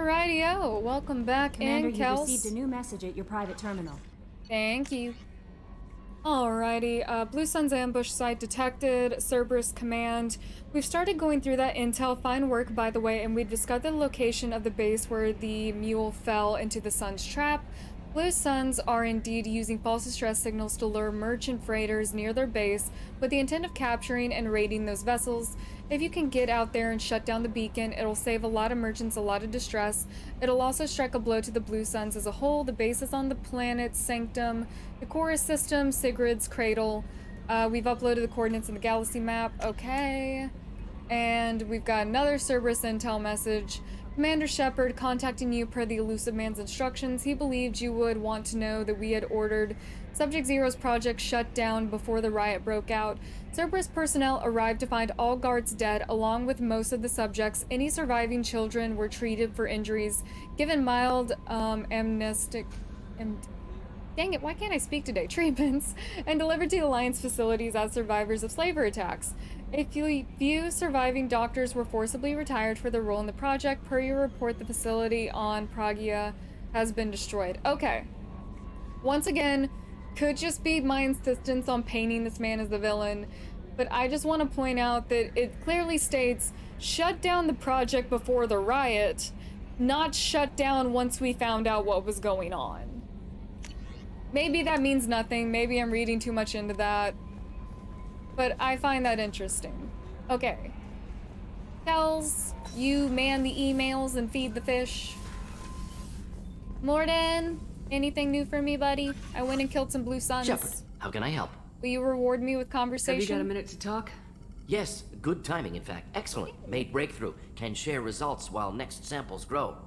Alrighty-o, welcome back Commander, in, you Kels. received a new message at your private terminal. Thank you. Alrighty, Blue Sun's ambush site detected, Cerberus command. We've started going through that intel, fine work by the way, and we've discovered the location of the base where the mule fell into the Sun's trap. Blue Suns are indeed using false distress signals to lure merchant freighters near their base with the intent of capturing and raiding those vessels. If you can get out there and shut down the beacon, it'll save a lot of merchants a lot of distress. It'll also strike a blow to the Blue Suns as a whole. The base is on the planet Sanctum, the Chorus system, Sigrid's Cradle. We've uploaded the coordinates in the galaxy map. Okay. And we've got another Cerberus intel message. Commander Shepard contacting you per the elusive man's instructions. He believed you would want to know that we had ordered Subject Zero's project shut down before the riot broke out. Cerberus personnel arrived to find all guards dead, along with most of the subjects. Any surviving children were treated for injuries, given mild amnestic and dang it, why can't I speak today? Treatments, and delivered to the Alliance facilities as survivors of slavery attacks. A few surviving doctors were forcibly retired for their role in the project. Per your report, the facility on Pragia has been destroyed. Okay. Once again, could just be my insistence on painting this man as the villain, but I just want to point out that it clearly states, shut down the project before the riot, not shut down once we found out what was going on. Maybe that means nothing. Maybe I'm reading too much into that. But I find that interesting. Okay. Kels, you man the emails and feed the fish. Morden, anything new for me, buddy? I went and killed some Blue Suns. Shepard, how can I help? Will you reward me with conversation? Have you got a minute to talk? Yes, good timing, in fact. Excellent. Made breakthrough. Can share results while next samples grow.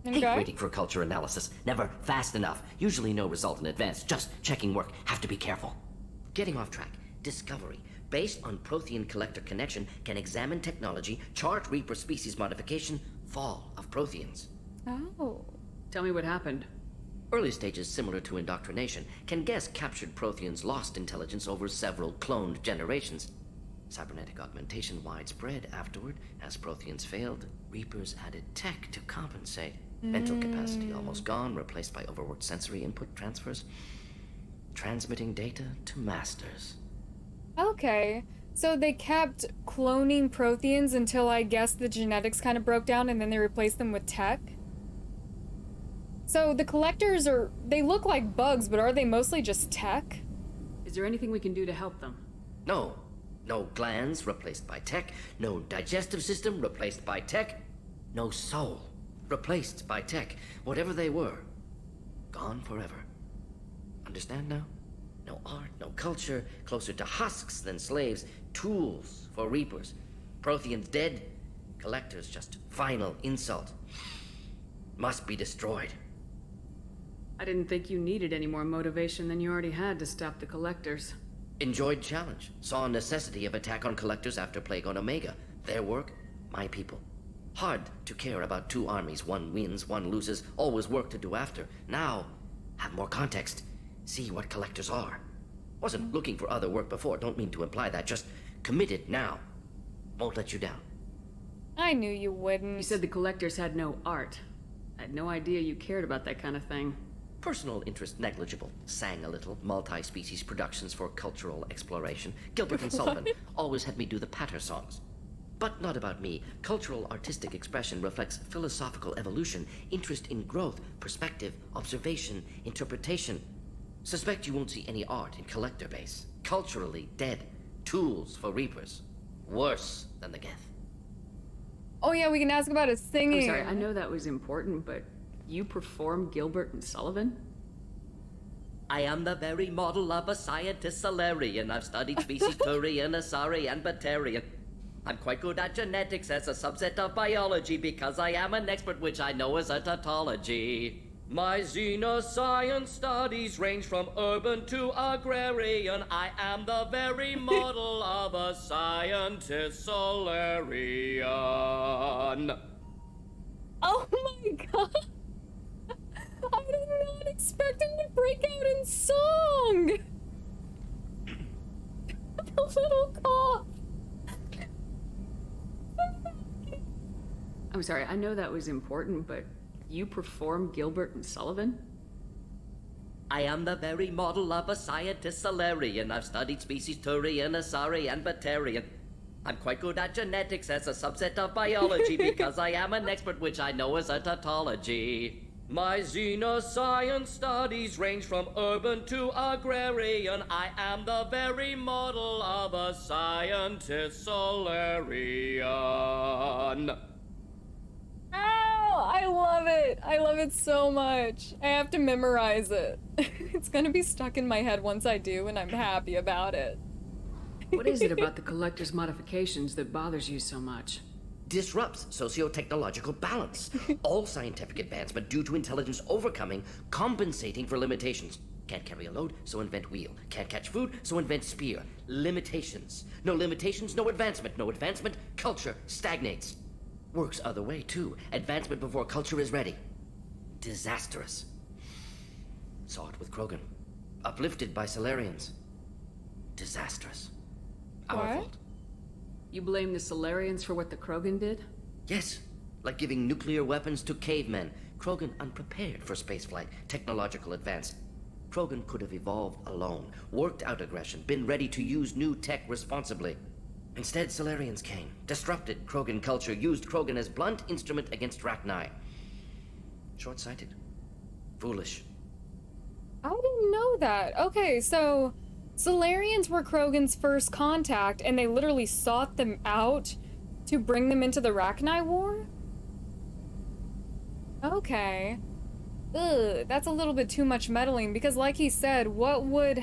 Okay. Hate waiting for culture analysis. Never fast enough. Usually no result in advance. Just checking work. Have to be careful. Getting off track. Discovery. Based on Prothean collector connection, can examine technology, chart Reaper species modification, fall of Protheans. Oh. Tell me what happened. Early stages similar to indoctrination. Can guess captured Protheans lost intelligence over several cloned generations. Cybernetic augmentation widespread afterward. As Protheans failed, Reapers added tech to compensate. Mental capacity almost gone, replaced by overworked sensory input transfers. Transmitting data to masters. Okay. So they kept cloning Protheans until I guess the genetics kind of broke down and then they replaced them with tech? So the collectors they look like bugs, but are they mostly just tech? Is there anything we can do to help them? No. No glands replaced by tech. No digestive system replaced by tech. No soul replaced by tech. Whatever they were, gone forever. Understand now? No art, no culture, closer to husks than slaves. Tools for Reapers. Protheans dead. Collectors just final insult. Must be destroyed. I didn't think you needed any more motivation than you already had to stop the collectors. Enjoyed challenge. Saw necessity of attack on collectors after Plague on Omega. Their work, my people. Hard to care about two armies. One wins, one loses. Always work to do after. Now, have more context. See what collectors are. Wasn't looking for other work before. Don't mean to imply that. Just committed now. Won't let you down. I knew you wouldn't. You said the collectors had no art. I had no idea you cared about that kind of thing. Personal interest negligible. Sang a little. Multi-species productions for cultural exploration. Gilbert and Sullivan always had me do the patter songs. But not about me. Cultural artistic expression reflects philosophical evolution, interest in growth, perspective, observation, interpretation. Suspect you won't see any art in collector base. Culturally dead. Tools for Reapers. Worse than the Geth. Oh yeah, we can ask about his singing. I'm sorry, I know that was important, but you perform Gilbert and Sullivan? I am the very model of a scientist Solarian. I've studied species Turian, Asari, and Batarian. I'm quite good at genetics as a subset of biology because I am an expert, which I know is a tautology. My xenoscience studies range from urban to agrarian. I am the very model of a scientist Solarian. Oh my god! I did not expect him to break out in song! The little cough! I'm sorry, I know that was important, but You perform Gilbert and Sullivan? I am the very model of a scientist Solarian. I've studied species Turian, Asari, and Batarian. I'm quite good at genetics as a subset of biology because I am an expert, which I know is a tautology. My xenoscience studies range from urban to agrarian. I am the very model of a scientist Solarian. Oh, I love it. I love it so much. I have to memorize it. It's gonna be stuck in my head once I do, and I'm happy about it. What is it about the Collector's modifications that bothers you so much? Disrupts socio-technological balance. All scientific advancement due to intelligence overcoming, compensating for limitations. Can't carry a load, so invent wheel. Can't catch food, so invent spear. Limitations. No limitations, no advancement. No advancement, culture stagnates. Works other way, too. Advancement before culture is ready. Disastrous. Saw it with Krogan. Uplifted by Solarians. Disastrous. Our What? fault. You blame the Solarians for what the Krogan did? Yes, like giving nuclear weapons to cavemen. Krogan unprepared for spaceflight, technological advance. Krogan could have evolved alone, worked out aggression, been ready to use new tech responsibly. Instead, Solarians came, disrupted Krogan culture, used Krogan as blunt instrument against Rachni. Short-sighted. Foolish. I didn't know that. Okay, so Solarians were Krogan's first contact, and they literally sought them out to bring them into the Rachni War? Okay. Ugh, that's a little bit too much meddling, because like he said, what would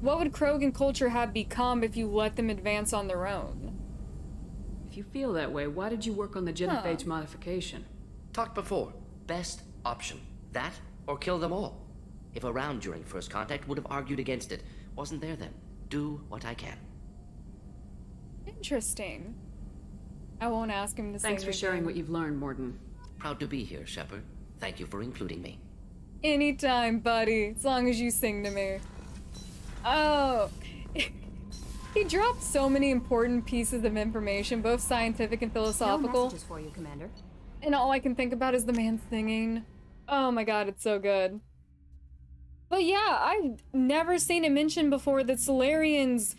Krogan culture have become if you let them advance on their own? If you feel that way, why did you work on the genophage modification? Talked before. Best option. That, or kill them all. If around during first contact, would have argued against it. Wasn't there then. Do what I can. Interesting. I won't ask him to say Thanks for sharing what you've learned, Morden. Proud to be here, Shepard. Thank you for including me. Anytime, buddy. As long as you sing to me. Oh. He dropped so many important pieces of information, both scientific and No philosophical. messages for you, Commander. And all I can think about is the man singing. Oh my god, it's so good. But yeah, I've never seen it mentioned before that Solarians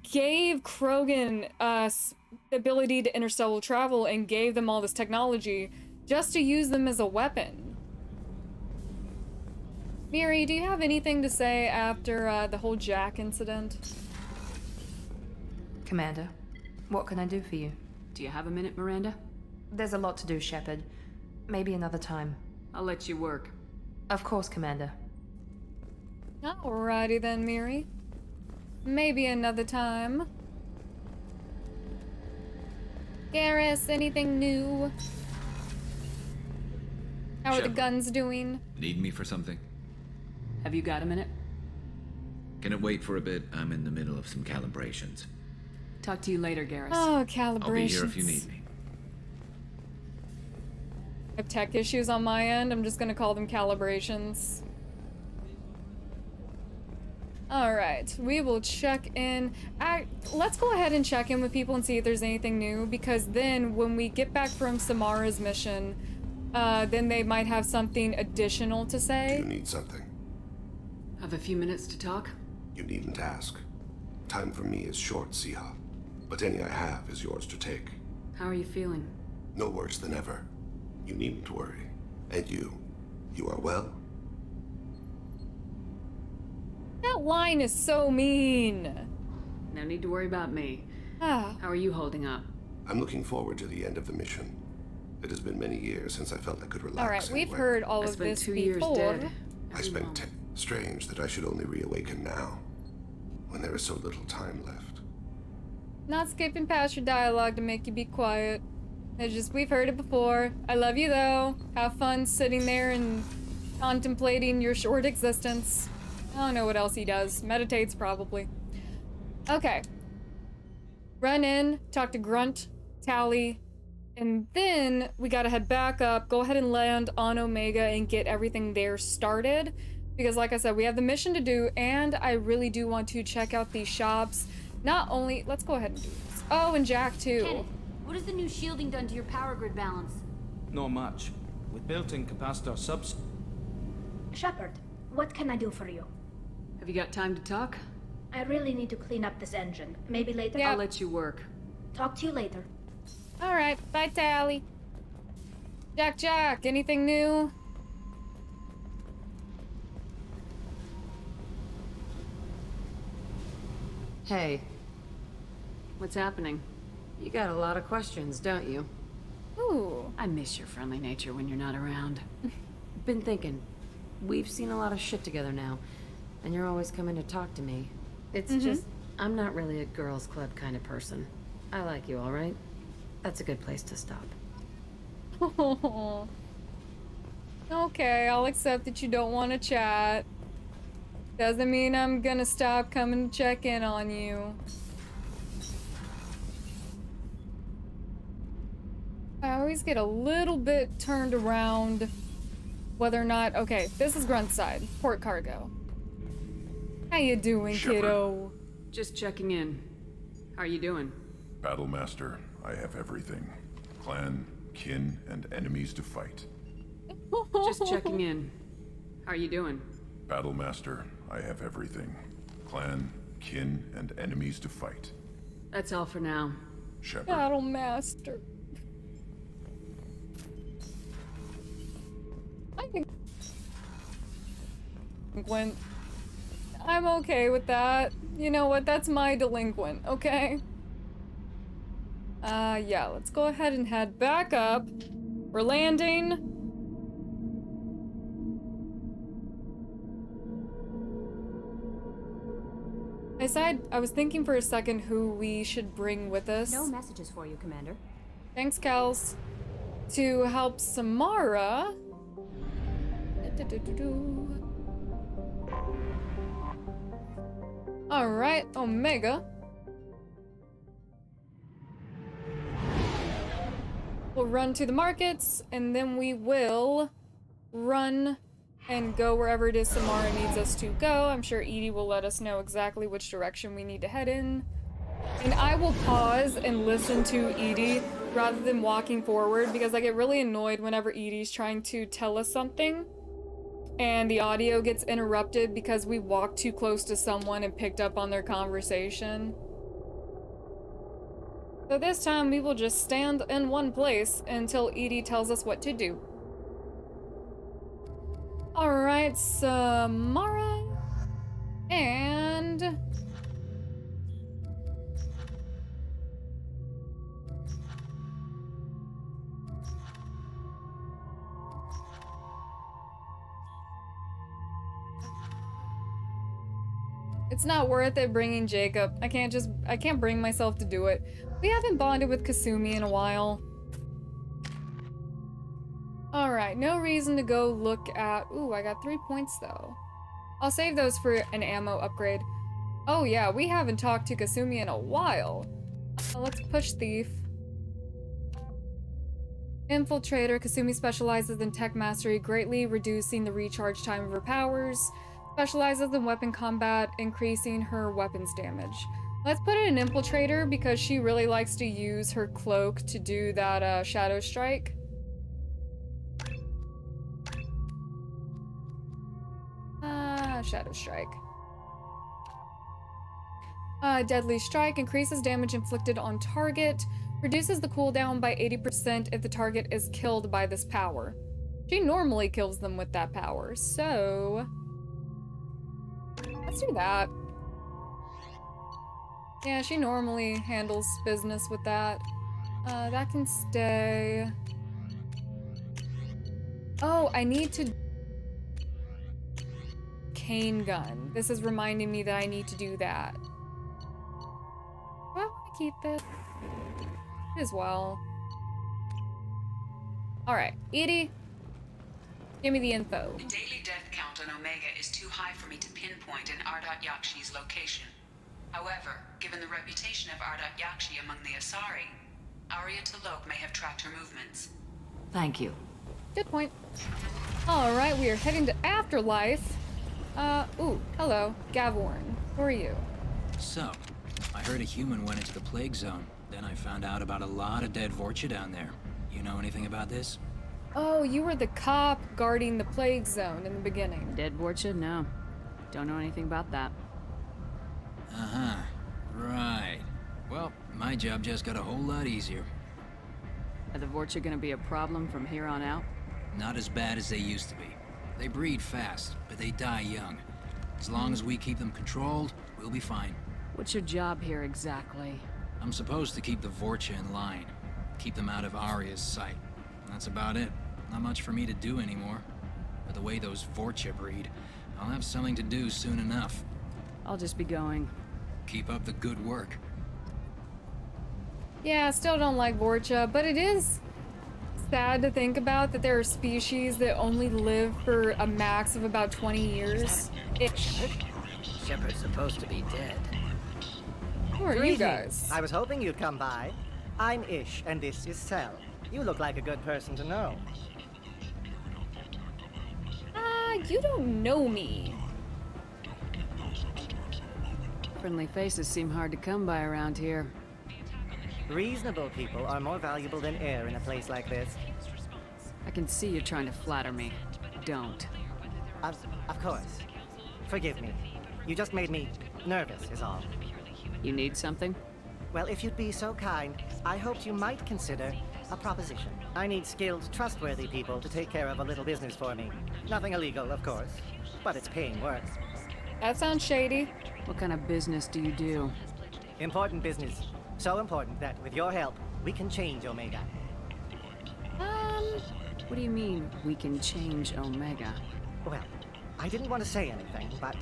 gave Krogan the ability to interstellar travel and gave them all this technology just to use them as a weapon. Miri, do you have anything to say after the whole Jack incident? Commander, what can I do for you? Do you have a minute, Miranda? There's a lot to do, Shepard. Maybe another time. I'll let you work. Of course, Commander. Alrighty then, Miri. Maybe another time. Garrus, anything new? How are the Shepard. guns doing? Need me for something? Have you got a minute? Can it wait for a bit? I'm in the middle of some calibrations. Talk to you later, Garrus. Oh, calibrations. I'll be here if you need me. I have tech issues on my end. I'm just gonna call them calibrations. Alright, we will check in. Let's go ahead and check in with people and see if there's anything new, because then when we get back from Samara's mission, then they might have something additional to Do say. you need something? Have a few minutes to talk? You needn't ask. Time for me is short, Siha. But any I have is yours to take. How are you feeling? No worse than ever. You needn't worry. And you are well? That line is so mean. No need to worry about me. Ah, How are you holding up? I'm looking forward to the end of the mission. It has been many years since I felt I could relax alright, we've anywhere. heard all I of spent this 2 before. years dead. I Every spent moment. Strange that I should only reawaken now, when there is so little time left. Not skipping past your dialogue to make you be quiet. It's just, we've heard it before. I love you though. Have fun sitting there and contemplating your short existence. I don't know what else he does. Meditates, probably. Okay. Run in, talk to Grunt, Tally, and then we gotta head back up, go ahead and land on Omega and get everything there started. Because like I said, we have the mission to do, and I really do want to check out these shops. Not only, let's go ahead and do this. Oh, and Jack too. Kenneth, what has the new shielding done to your power grid balance? Not much. With built-in capacitor subs... Shepard, what can I do for you? Have you got time to talk? I really need to clean up this engine. Maybe later? Yeah. I'll let you work. Talk to you later. Alright, bye, Tally. Jack, anything new? Hey, What's happening? you got a lot of questions, don't you? Ooh. I miss your friendly nature when you're not around. Been thinking. We've seen a lot of shit together now, and you're always coming to talk to me. It's just, I'm not really a girls' club kind of person. I like you, all right? That's a good place to stop. Okay, I'll accept that you don't want to chat. Doesn't mean I'm gonna stop coming to check in on you. I always get a little bit turned around whether or not... Okay, this is Grunt's side. Port cargo. How you doing, Shepard. kiddo? Just checking in. How are you doing? Battlemaster, I have everything. Clan, kin, and enemies to fight. Just checking in. How are you doing? Battlemaster, I have everything. Clan, kin, and enemies to fight. That's all for now. Shepard. Battle Master. I think... Delinquent. I'm okay with that. You know what? That's my delinquent, okay? Yeah, let's go ahead and head back up. We're landing. I was thinking for a second who we should bring with us. No messages for you, Commander. Thanks, Kels. To help Samara. Alright, Omega. We'll run to the markets, and then we will run and go wherever it is Samara needs us to go. I'm sure Edie will let us know exactly which direction we need to head in. And I will pause and listen to Edie rather than walking forward, because I get really annoyed whenever Edie's trying to tell us something and the audio gets interrupted because we walked too close to someone and picked up on their conversation. So this time we will just stand in one place until Edie tells us what to do. Alright, Samara. And... it's not worth it bringing Jacob. I can't bring myself to do it. We haven't bonded with Kasumi in a while. Alright, no reason to go look at... Ooh, I got 3 points though. I'll save those for an ammo upgrade. Oh yeah, we haven't talked to Kasumi in a while. Let's push Thief. Infiltrator. Kasumi specializes in tech mastery, greatly reducing the recharge time of her powers. Specializes in weapon combat, increasing her weapons damage. Let's put it in Infiltrator because she really likes to use her cloak to do that Shadow Strike. Shadow Strike. Deadly Strike increases damage inflicted on target, reduces the cooldown by 80% if the target is killed by this power. She normally kills them with that power, so... let's do that. Yeah, she normally handles business with that. That can stay. Oh, I need to... cane gun. This is reminding me that I need to do that. Do I want to keep this? As well. Alright, Edie. Give me the info. The daily death count on Omega is too high for me to pinpoint an Ardat-Yakshi's location. However, given the reputation of Ardat-Yakshi among the Asari, Arya T'Loak may have tracked her movements. Thank you. Good point. Alright, we are heading to Afterlife. Ooh, hello. Gavorn. Who are you? So, I heard a human went into the plague zone. Then I found out about a lot of dead Vorcha down there. You know anything about this? Oh, you were the cop guarding the plague zone in the beginning. Dead Vorcha? No. Don't know anything about that. Uh-huh. Right. Well, my job just got a whole lot easier. Are the Vorcha gonna be a problem from here on out? Not as bad as they used to be. They breed fast, but they die young. As long as we keep them controlled, we'll be fine. What's your job here exactly? I'm supposed to keep the Vorcha in line. Keep them out of Arya's sight. That's about it. Not much for me to do anymore. But the way those Vorcha breed, I'll have something to do soon enough. I'll just be going. Keep up the good work. Yeah, I still don't like Vorcha, but it is sad to think about that there are species that only live for a max of about 20 years. Shepard's supposed to be dead. Who are you guys? I was hoping you'd come by. I'm Ish, and this is Sel. You look like a good person to know. You don't know me. Friendly faces seem hard to come by around here. Reasonable people are more valuable than air in a place like this. I can see you trying to flatter me. Don't. Of course. Forgive me. You just made me nervous, is all. You need something? Well, if you'd be so kind, I hoped you might consider a proposition. I need skilled, trustworthy people to take care of a little business for me. Nothing illegal, of course, but it's paying work. That sounds shady. What kind of business do you do? Important business. So important that, with your help, we can change Omega. What do you mean, we can change Omega? Well, I didn't want to say anything, but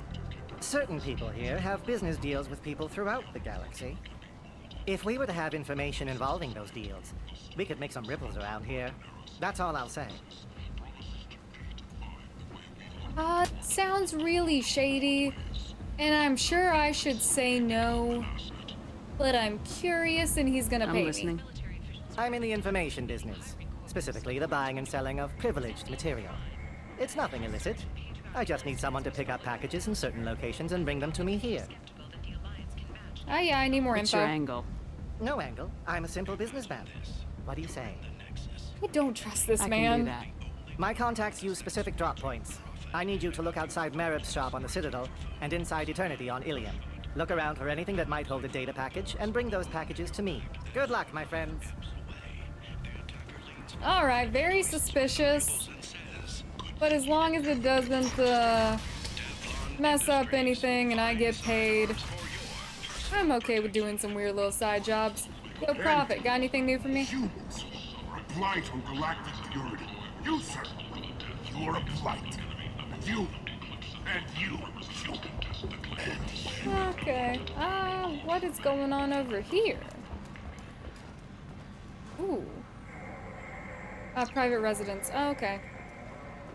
certain people here have business deals with people throughout the galaxy. If we were to have information involving those deals, we could make some ripples around here. That's all I'll say. Sounds really shady, and I'm sure I should say no, but I'm curious and he's gonna pay me. I'm in the information business, specifically the buying and selling of privileged material. It's nothing illicit. I just need someone to pick up packages in certain locations and bring them to me here. Oh yeah, I need more What's info. your angle? No angle. I'm a simple businessman. What do you say? I don't trust this I man. can do that. My contacts use specific drop points. I need you to look outside Merib's shop on the Citadel and inside Eternity on Ilium. Look around for anything that might hold a data package and bring those packages to me. Good luck, my friends. Alright, very suspicious. But as long as it doesn't mess up anything and I get paid, I'm okay with doing some weird little side jobs. Yo, Prophet, got anything new for me? Humans are a blight on galactic purity. You, sir, you are a blight. And you, Okay. What is going on over here? Ooh. Private residence. Oh, okay.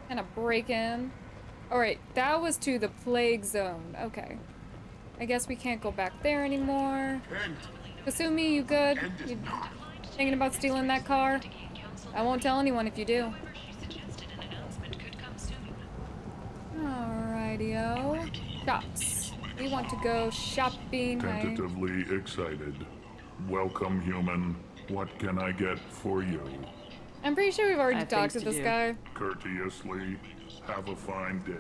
Kind of break in. Alright, that was to the plague zone. Okay. I guess we can't go back there anymore. Kasumi, you good? You thinking about stealing that car? I won't tell anyone if you do. Alrighty-o. Shops. We want to go shopping. Tentatively excited. Welcome, human. What can I get for you? I'm pretty sure we've already talked to this guy. Courteously, have a fine day.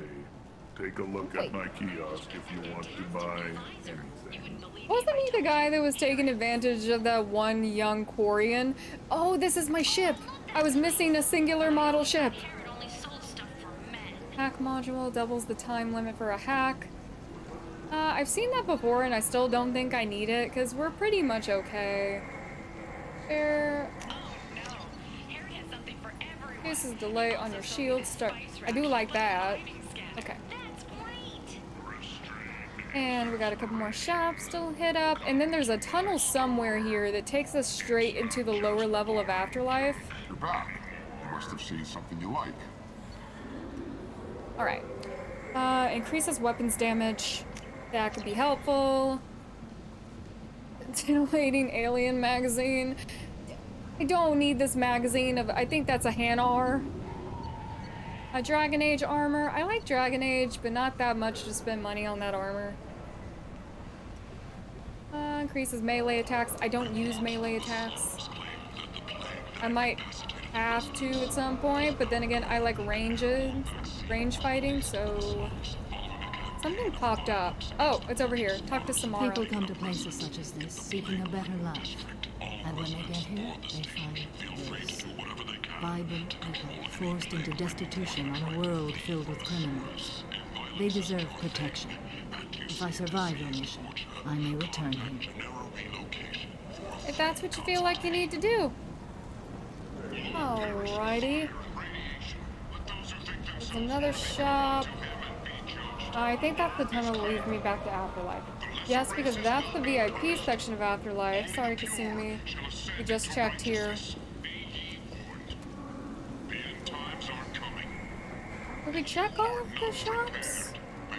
Take a look at my kiosk if you want to buy anything. Wasn't he the guy that was taking advantage of that one young Quarian? Oh, this is my ship! I was missing a singular model ship. Hack module doubles the time limit for a hack. I've seen that before and I still don't think I need it because we're pretty much okay. This is delay on your shield start. I do like that. Okay. And we got a couple more shops to hit up. And then there's a tunnel somewhere here that takes us straight into the lower level of Afterlife. You're back. You must have seen something you like. Alright. Increases weapons damage. That could be helpful. Titillating alien magazine. I don't need this magazine of, I think that's a Hanar. A Dragon Age armor. I like Dragon Age, but not that much to spend money on that armor. Increases melee attacks. I don't use melee attacks. I might have to at some point, but then again, I like range fighting, so something popped up. Oh, it's over here. Talk to Samara. People come to places such as this seeking a better life. And when they get here, they find this. Vibrant people forced into destitution on a world filled with criminals. They deserve protection. If I survive your mission, I may return here. If that's what you feel like you need to do. Alrighty. There's another shop. I think that's the tunnel that leads me back to Afterlife. Yes, because that's the VIP section of Afterlife. Sorry, Kasumi. We just checked here. Did we check all of the shops? I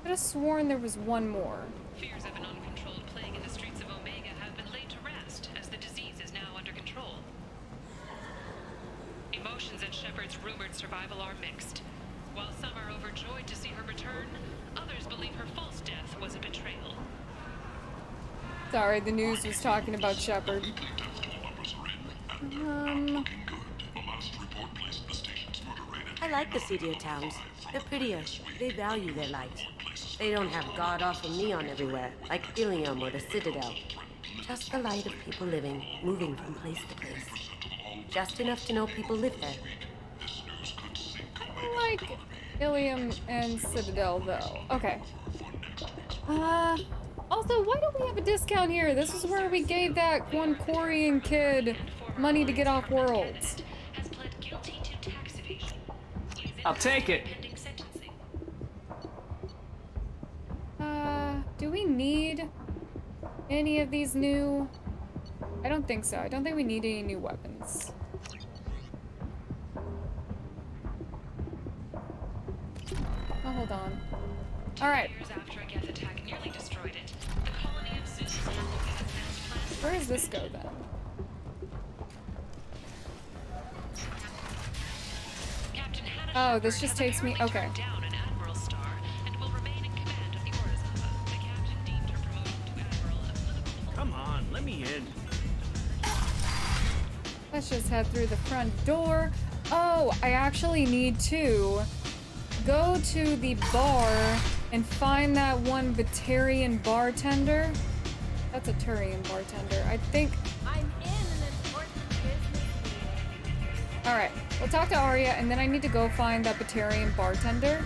could have sworn there was one more. Fears of an uncontrolled plague in the streets of Omega have been laid to rest, as the disease is now under control. Emotions at Shepard's rumored survival are mixed. While some are overjoyed to see her return, others believe her false death was a betrayal. Sorry, the news was talking about Shepard. I like the seedier towns. They're prettier. They value their light. They don't have god-awful neon everywhere, like Ilium or the Citadel. Just the light of people living, moving from place to place. Just enough to know people live there. Like Ilium and Citadel, though. Okay. Also, why don't we have a discount here? This is where we gave that one Korean kid money to get off worlds. I'll take it. Do we need any of these new? I don't think so. I don't think we need any new weapons. Oh, hold on. All right. Where does this go then? Oh, this just takes me. Okay. Come on, let me in. Let's just head through the front door. Oh, I actually need to go to the bar and find that one Batarian bartender. That's a Turian bartender. I think. I'm in an important business meeting. Alright, we'll talk to Arya, and then I need to go find that Batarian bartender.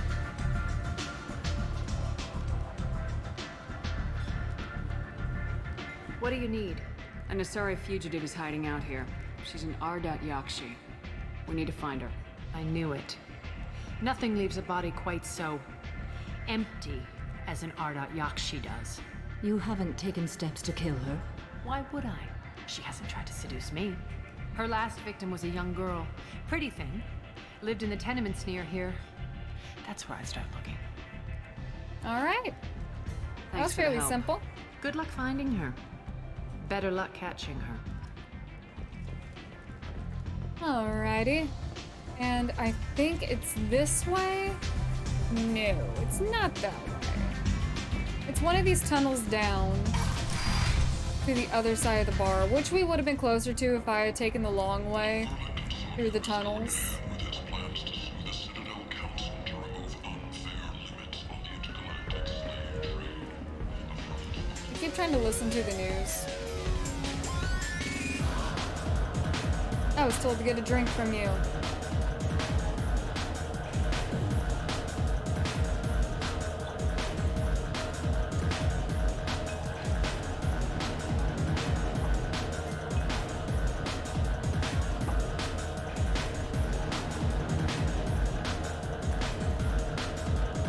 What do you need? An Asari fugitive is hiding out here. She's an Ardat-Yakshi. We need to find her. I knew it. Nothing leaves a body quite so empty as an Ardat-Yakshi does. You haven't taken steps to kill her? Why would I? She hasn't tried to seduce me. Her last victim was a young girl. Pretty thing. Lived in the tenements near here. That's where I'd start looking. Alright. That was fairly simple. Good luck finding her. Better luck catching her. Alrighty. And I think it's this way? No, it's not that way. It's one of these tunnels down to the other side of the bar, which we would have been closer to if I had taken the long way through the tunnels. I keep trying to listen to the news. I was told to get a drink from you.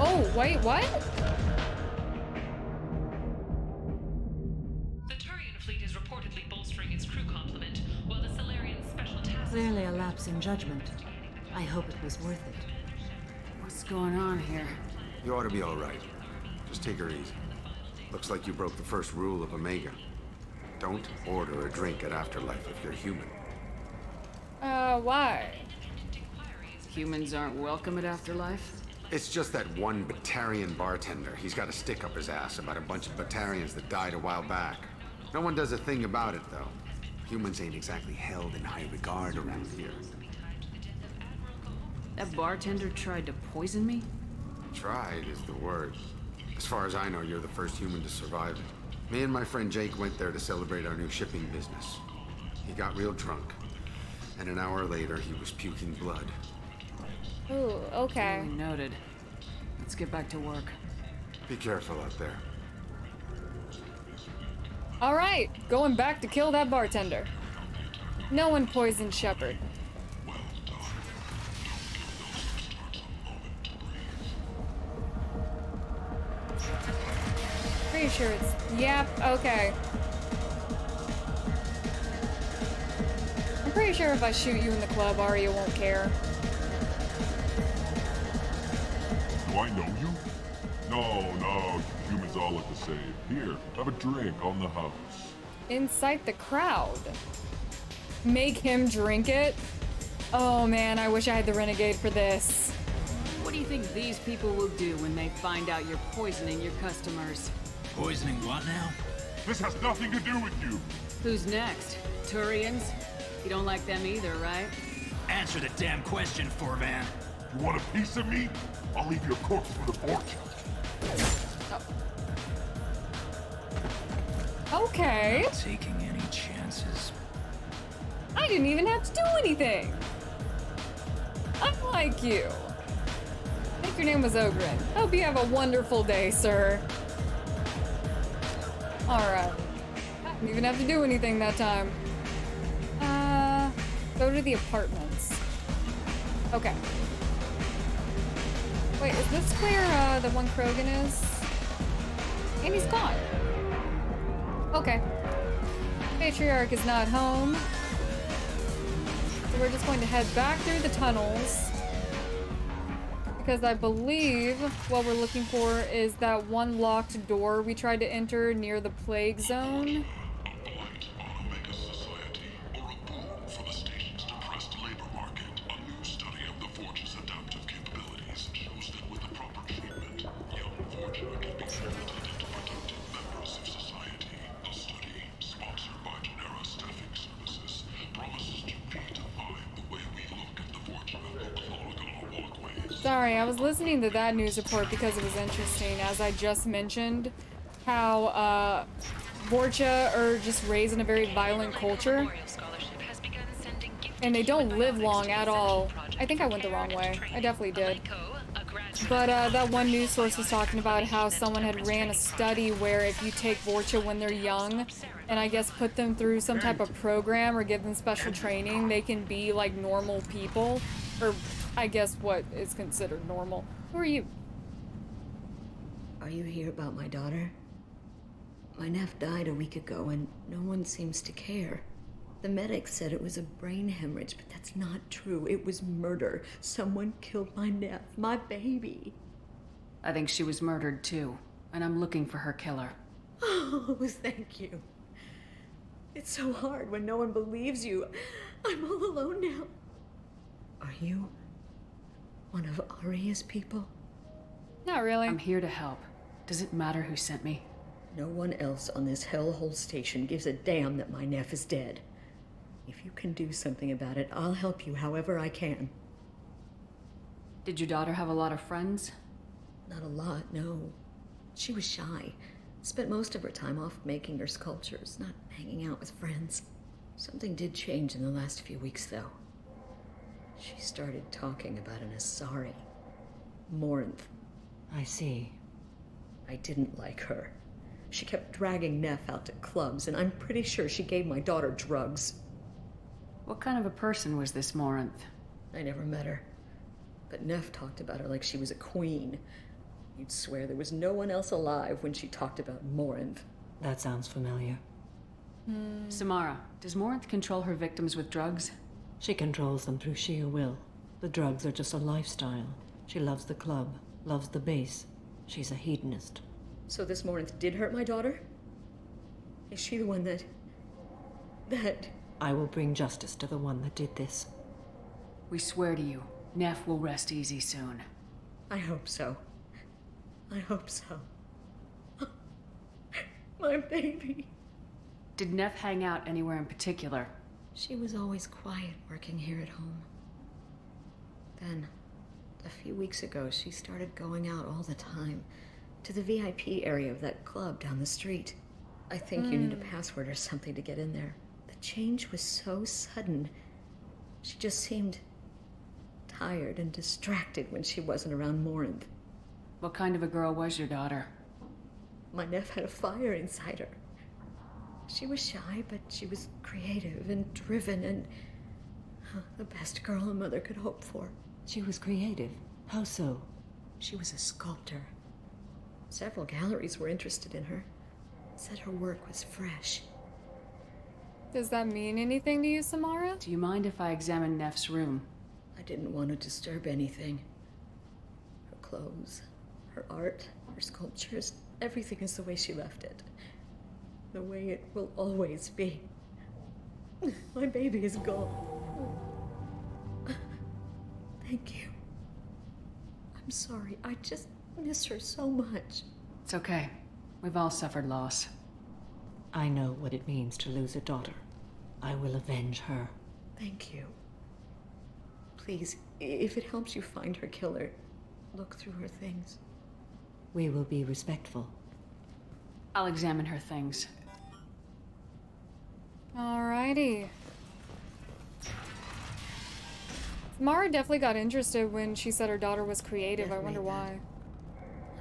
Oh, wait, what? The Turian fleet is reportedly bolstering its crew complement, while the Solarian special task... Clearly a lapse in judgment. I hope it was worth it. What's going on here? You ought to be all right. Just take her easy. Looks like you broke the first rule of Omega. Don't order a drink at Afterlife if you're human. Why? Humans aren't welcome at Afterlife? It's just that one Batarian bartender. He's got a stick up his ass about a bunch of Batarians that died a while back. No one does a thing about it, though. Humans ain't exactly held in high regard around here. That bartender tried to poison me? Tried is the word. As far as I know, you're the first human to survive it. Me and my friend Jake went there to celebrate our new shipping business. He got real drunk, and an hour later he was puking blood. Ooh, okay. Duly noted. Let's get back to work. Be careful out there. All right, going back to kill that bartender. No one poisoned Shepard. Pretty sure it's... Yep, okay. I'm pretty sure if I shoot you in the club, Arya won't care. Do I know you? No, humans all look the same. Here, have a drink on the house. Incite the crowd. Make him drink it? Oh man, I wish I had the renegade for this. What do you think these people will do when they find out you're poisoning your customers? Poisoning what now? This has nothing to do with you. Who's next? Turians? You don't like them either, right? Answer the damn question, Forvan. You want a piece of me? I'll leave your corpse for the fortune. Okay. Not taking any chances. I didn't even have to do anything. I like you. I think your name was Ogren. Hope you have a wonderful day, sir. Alright. I didn't even have to do anything that time. Go to the apartments. Okay. Wait, is this where, the one Krogan is? And he's gone. Okay. Patriarch is not home. So we're just going to head back through the tunnels. Because I believe what we're looking for is that one locked door we tried to enter near the plague zone. Sorry, I was listening to that news report because it was interesting, as I just mentioned how Vorcha are just raised in a very violent culture. And they don't live long at all. I think I went the wrong way. I definitely did. But that one news source was talking about how someone had ran a study where if you take Vorcha when they're young, and I guess put them through some type of program or give them special training, they can be like normal people. Or I guess what is considered normal. Who are you? Are you here about my daughter? My nephew died a week ago and no one seems to care. The medics said it was a brain hemorrhage, but that's not true. It was murder. Someone killed my nephew, my baby. I think she was murdered too, and I'm looking for her killer. Oh, thank you. It's so hard when no one believes you. I'm all alone now. Are you one of Arya's people? Not really. I'm here to help. Does it matter who sent me? No one else on this hellhole station gives a damn that my nephew is dead. If you can do something about it, I'll help you however I can. Did your daughter have a lot of friends? Not a lot, no. She was shy. Spent most of her time off making her sculptures, not hanging out with friends. Something did change in the last few weeks, though. She started talking about an Asari. Morinth. I see. I didn't like her. She kept dragging Neff out to clubs, and I'm pretty sure she gave my daughter drugs. What kind of a person was this Morinth? I never met her. But Neff talked about her like she was a queen. You'd swear there was no one else alive when she talked about Morinth. That sounds familiar. Samara, does Morinth control her victims with drugs? She controls them through sheer will. The drugs are just a lifestyle. She loves the club, loves the base. She's a hedonist. So this Morinth did hurt my daughter? Is she the one that... I will bring justice to the one that did this. We swear to you, Neff will rest easy soon. I hope so. I hope so. My baby. Did Neff hang out anywhere in particular? She was always quiet working here at home. Then, a few weeks ago, she started going out all the time to the VIP area of that club down the street. I think you need a password or something to get in there. The change was so sudden. She just seemed tired and distracted when she wasn't around Morinth. What kind of a girl was your daughter? My nephew had a fire inside her. She was shy, but she was creative and driven and the best girl a mother could hope for. She was creative? How so? She was a sculptor. Several galleries were interested in her. Said her work was fresh. Does that mean anything to you, Samara? Do you mind if I examine Neff's room? I didn't want to disturb anything. Her clothes, her art, her sculptures, everything is the way she left it. The way it will always be. My baby is gone. Thank you. I'm sorry. I just miss her so much. It's okay. We've all suffered loss. I know what it means to lose a daughter. I will avenge her. Thank you. Please, if it helps you find her killer, look through her things. We will be respectful. I'll examine her things. Alrighty. Samara definitely got interested when she said her daughter was creative. I wonder why.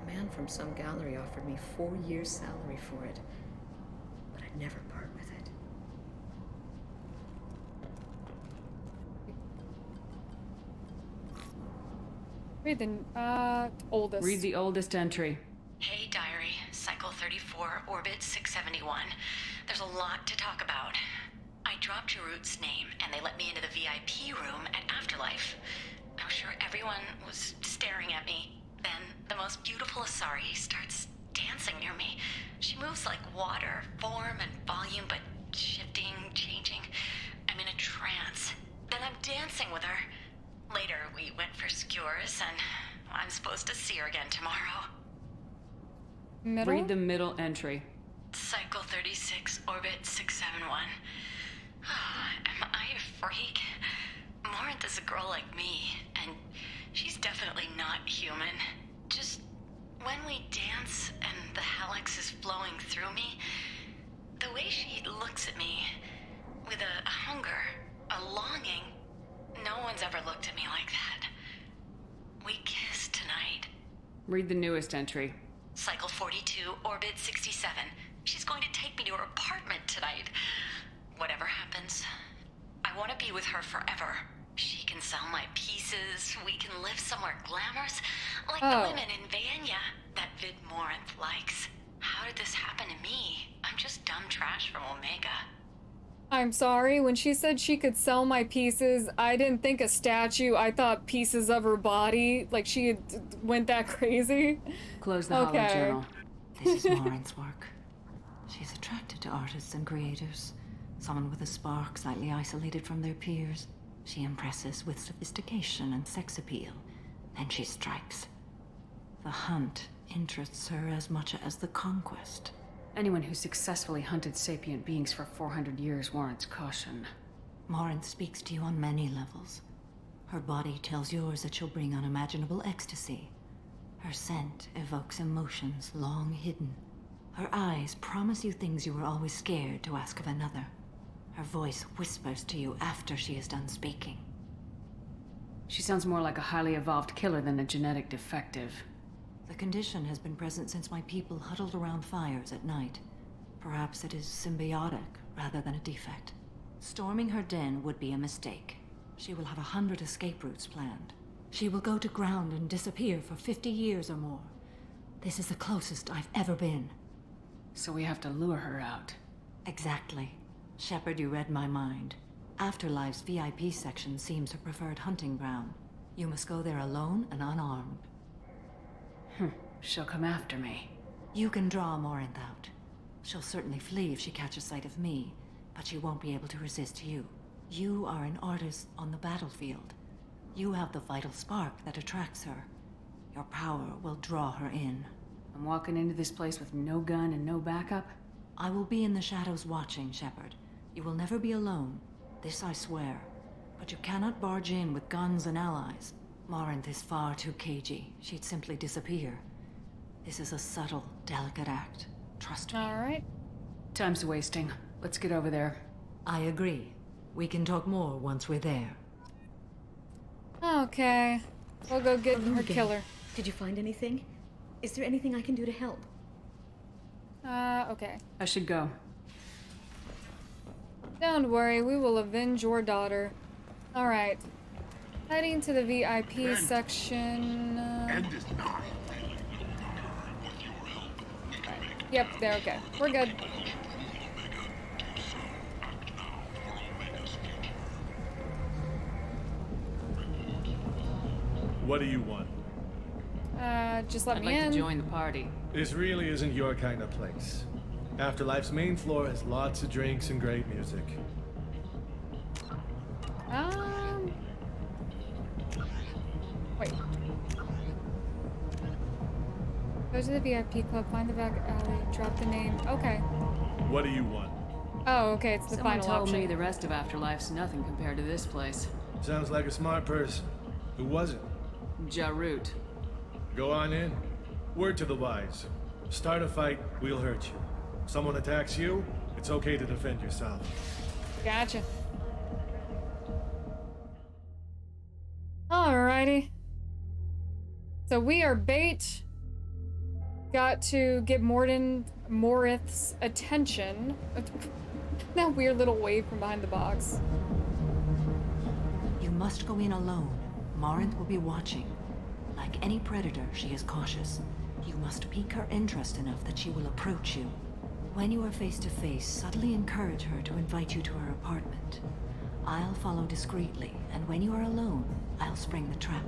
A man from some gallery offered me 4 years' salary for it, but I'd never part with it. Read the oldest. Read the oldest entry. Hey, diary. Cycle 34, orbit 671. There's a lot to talk about. I dropped your root's name, and they let me into the VIP room at Afterlife. I'm sure everyone was staring at me. Then the most beautiful Asari starts dancing near me. She moves like water, form and volume, but shifting, changing. I'm in a trance. Then I'm dancing with her. Later, we went for skewers, and I'm supposed to see her again tomorrow. Middle? Read the middle entry. Cycle 36, orbit 671. Am I a freak? Morinth is a girl like me, and she's definitely not human. Just when we dance and the helix is flowing through me, the way she looks at me with a hunger, a longing, no one's ever looked at me like that. We kissed tonight. Read the newest entry. Cycle 42, orbit 67. She's going to take me to her apartment tonight. Whatever happens, I want to be with her forever. She can sell my pieces. We can live somewhere glamorous, like the women in Vanya that Vid Morinth likes. How did this happen to me? I'm just dumb trash from Omega. I'm sorry, when she said she could sell my pieces, I didn't think a statue, I thought pieces of her body. Like she had went that crazy. Close the hollow journal. This is Morinth's work. She's attracted to artists and creators. Someone with a spark, slightly isolated from their peers. She impresses with sophistication and sex appeal. Then she strikes. The hunt interests her as much as the conquest. Anyone who successfully hunted sapient beings for 400 years warrants caution. Morinth speaks to you on many levels. Her body tells yours that she'll bring unimaginable ecstasy. Her scent evokes emotions long hidden. Her eyes promise you things you were always scared to ask of another. Her voice whispers to you after she is done speaking. She sounds more like a highly evolved killer than a genetic defective. The condition has been present since my people huddled around fires at night. Perhaps it is symbiotic rather than a defect. Storming her den would be a mistake. She will have 100 escape routes planned. She will go to ground and disappear for 50 years or more. This is the closest I've ever been. So we have to lure her out. Exactly. Shepard, you read my mind. Afterlife's VIP section seems her preferred hunting ground. You must go there alone and unarmed. She'll come after me. You can draw Morinth out. She'll certainly flee if she catches sight of me, but she won't be able to resist you. You are an artist on the battlefield. You have the vital spark that attracts her. Your power will draw her in. I'm walking into this place with no gun and no backup? I will be in the shadows watching, Shepard. You will never be alone. This I swear. But you cannot barge in with guns and allies. Morinth is far too cagey. She'd simply disappear. This is a subtle, delicate act. Trust me. Alright. Time's wasting. Let's get over there. I agree. We can talk more once we're there. Okay. We'll go get her killer. Did you find anything? Is there anything I can do to help? Okay. I should go. Don't worry, we will avenge your daughter. Alright. Heading to the VIP section. End is nigh. Yep, there, okay. We're good. What do you want? Just let I'd me like in. to join the party. This really isn't your kind of place. Afterlife's main floor has lots of drinks and great music. Wait. Go to the VIP club, find the back alley, drop the name. Okay. What do you want? Oh, okay, it's the Someone final told option. me the rest of Afterlife's nothing compared to this place. Sounds like a smart person. Who was it? Jarut. Go on in. Word to the wise. Start a fight, we'll hurt you. Someone attacks you, it's okay to defend yourself. Gotcha. Alrighty. So we are bait. Got to get Morinth's attention. That weird little wave from behind the box. You must go in alone. Morinth will be watching. Like any predator, she is cautious. You must pique her interest enough that she will approach you. When you are face to face, subtly encourage her to invite you to her apartment. I'll follow discreetly, and when you are alone, I'll spring the trap.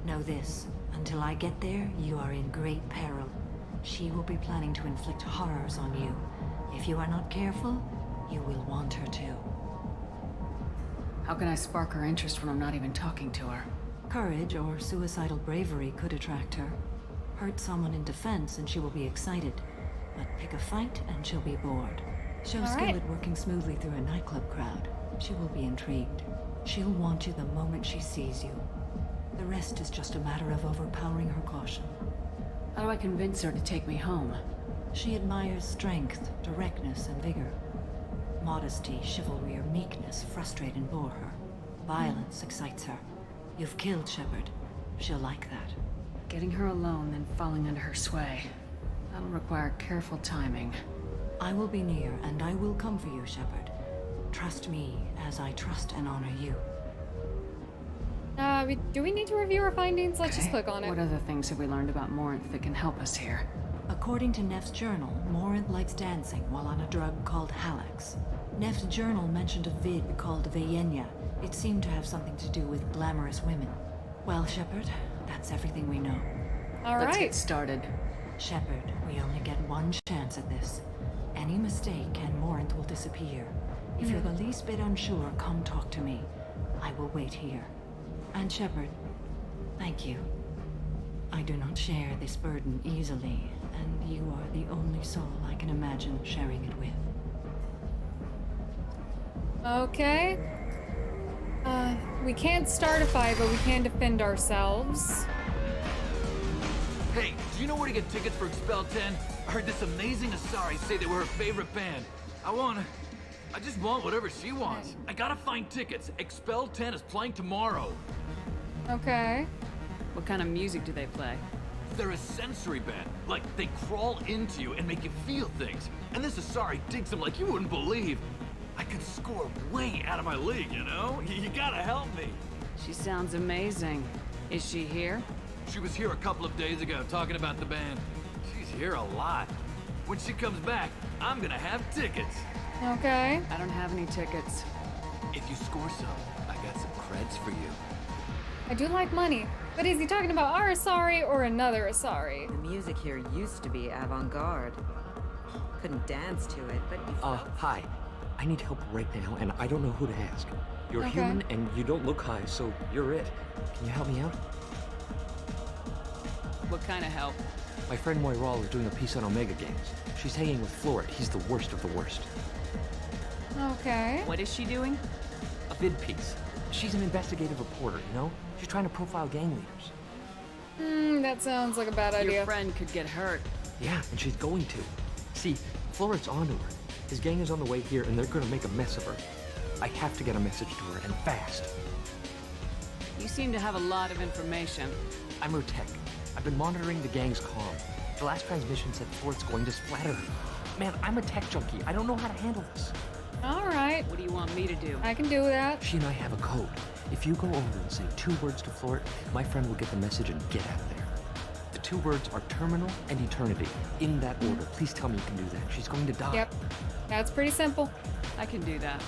Know this, until I get there, you are in great peril. She will be planning to inflict horrors on you. If you are not careful, you will want her to. How can I spark her interest when I'm not even talking to her? Courage or suicidal bravery could attract her. Hurt someone in defense and she will be excited. But pick a fight and she'll be bored. Show skill at working smoothly through a nightclub crowd. She will be intrigued. She'll want you the moment she sees you. The rest is just a matter of overpowering her caution. How do I convince her to take me home? She admires strength, directness, and vigor. Modesty, chivalry, or meekness frustrate and bore her. Violence excites her. You've killed Shepard. She'll like that. Getting her alone, then falling under her sway. That'll require careful timing. I will be near, and I will come for you, Shepard. Trust me, as I trust and honor you. Do we need to review our findings? Let's just click on it. What other things have we learned about Morinth that can help us here? According to Neff's journal, Morinth likes dancing while on a drug called Halax. Neff's journal mentioned a vid called Vayenya. It seemed to have something to do with glamorous women. Well, Shepard, that's everything we know. Let's get started. Shepard, we only get one chance at this. Any mistake and Morinth will disappear. If you're the least bit unsure, come talk to me. I will wait here. And Shepard, thank you. I do not share this burden easily, and you are the only soul I can imagine sharing it with. Okay. We can't start a fight, but we can defend ourselves. Hey, do you know where to get tickets for Expel 10? I heard this amazing Asari say they were her favorite band. I just want whatever she wants. I gotta find tickets. Expel 10 is playing tomorrow. Okay. What kind of music do they play? They're a sensory band. Like, they crawl into you and make you feel things. And this Asari digs them like you wouldn't believe. I could score way out of my league, you know? You gotta help me. She sounds amazing. Is she here? She was here a couple of days ago talking about the band. She's here a lot. When she comes back, I'm gonna have tickets. Okay. I don't have any tickets. If you score some, I got some creds for you. I do like money. But is he talking about our Asari or another Asari? The music here used to be avant-garde. Couldn't dance to it, but you Hi. I need help right now, and I don't know who to ask. You're human, and you don't look high, so you're it. Can you help me out? What kind of help? My friend Moiral is doing a piece on Omega Games. She's hanging with Florid. He's the worst of the worst. Okay. What is she doing? A vid piece. She's an investigative reporter, you know? She's trying to profile gang leaders. That sounds like a bad idea. Your friend could get hurt. Yeah, and she's going to. See, Florid's onto her. His gang is on the way here, and they're gonna make a mess of her. I have to get a message to her, and fast. You seem to have a lot of information. I'm her tech. I've been monitoring the gang's comm. The last transmission said Florid's going to splatter her. Man, I'm a tech junkie. I don't know how to handle this. All right. What do you want me to do? I can do that. She and I have a code. If you go over and say 2 words to Florid, my friend will get the message and get out of there. The 2 words are terminal and eternity. In that order. Please tell me you can do that. She's going to die. Yep. That's pretty simple. I can do that.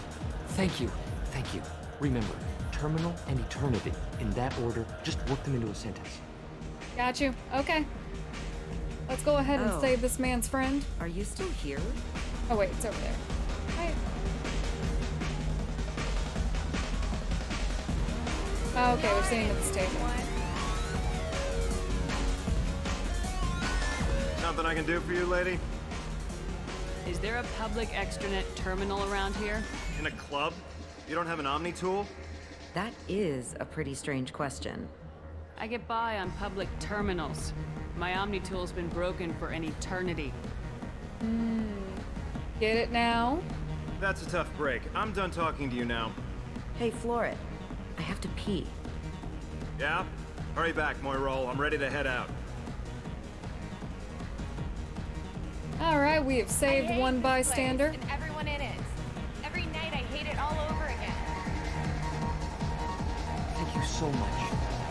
Thank you. Thank you. Remember, terminal and eternity. In that order, just work them into a sentence. Got you. Okay. Let's go ahead and Oh. save this man's friend. Are you still here? Oh wait, it's over there. Hi. Oh, okay, we're sitting at this table. Something I can do for you, lady? Is there a public extranet terminal around here? In a club? You don't have an Omni tool? That is a pretty strange question. I get by on public terminals. My Omni tool's been broken for an eternity. Get it now? That's a tough break. I'm done talking to you now. Hey, Florid. I have to pee. Yeah? Hurry back, Moiral. I'm ready to head out. Alright, we have saved one bystander. And everyone in it. Every night I hate it all over again. Thank you so much.